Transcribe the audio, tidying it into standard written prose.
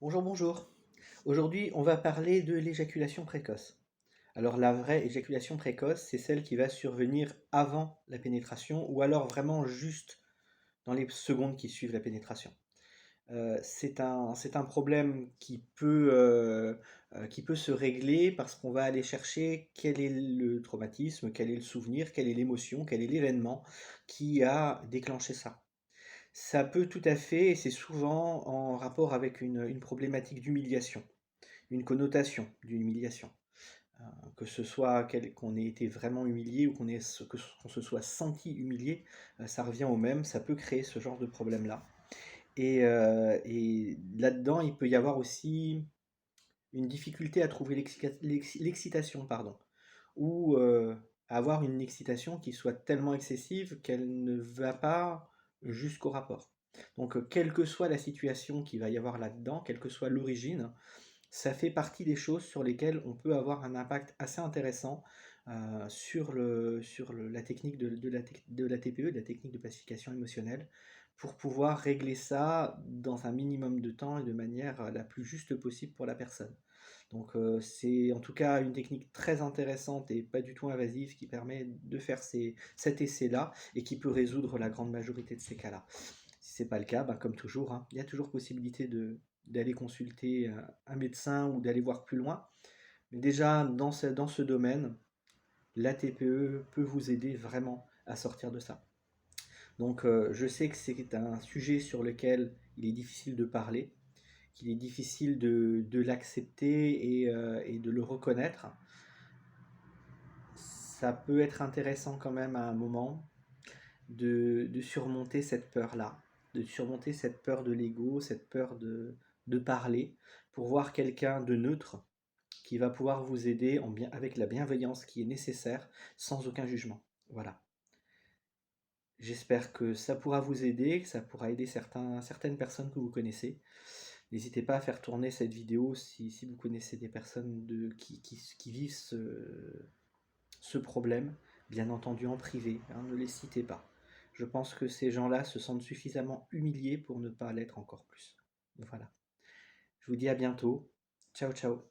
Bonjour, bonjour. Aujourd'hui, on va parler de l'éjaculation précoce. Alors, la vraie éjaculation précoce, c'est celle qui va survenir avant la pénétration ou alors vraiment juste dans les secondes qui suivent la pénétration. C'est un problème qui peut se régler parce qu'on va aller chercher quel est le traumatisme, quel est le souvenir, quelle est l'émotion, quel est l'événement qui a déclenché ça. Ça peut tout à fait, et c'est souvent en rapport avec une problématique d'humiliation, une connotation d'une humiliation. Que ce soit qu'on ait été vraiment humilié ou qu'on se soit senti humilié, ça revient au même, ça peut créer ce genre de problème-là. Et là-dedans, il peut y avoir aussi une difficulté à trouver l'excitation, pardon, ou avoir une excitation qui soit tellement excessive qu'elle ne va pas jusqu'au rapport. Donc, quelle que soit la situation qu'il va y avoir là-dedans, quelle que soit l'origine, ça fait partie des choses sur lesquelles on peut avoir un impact assez intéressant la technique de la TPE, de la technique de pacification émotionnelle, pour pouvoir régler ça dans un minimum de temps et de manière la plus juste possible pour la personne. Donc c'est en tout cas une technique très intéressante et pas du tout invasive qui permet de faire cet essai-là et qui peut résoudre la grande majorité de ces cas-là. Si ce n'est pas le cas, ben, comme toujours, hein, il y a toujours possibilité d'aller consulter un médecin ou d'aller voir plus loin. Mais déjà, dans ce domaine, la TPE peut vous aider vraiment à sortir de ça. Donc je sais que c'est un sujet sur lequel il est difficile de parler, qu'il est difficile de l'accepter et de le reconnaître. Ça peut être intéressant quand même à un moment de surmonter cette peur-là, de surmonter cette peur de l'ego, cette peur de parler, pour voir quelqu'un de neutre qui va pouvoir vous aider avec la bienveillance qui est nécessaire, sans aucun jugement. Voilà. J'espère que ça pourra vous aider, que ça pourra aider certaines personnes que vous connaissez. N'hésitez pas à faire tourner cette vidéo si vous connaissez des personnes qui vivent ce problème, bien entendu en privé, hein, ne les citez pas. Je pense que ces gens-là se sentent suffisamment humiliés pour ne pas l'être encore plus. Voilà. Je vous dis à bientôt. Ciao, ciao.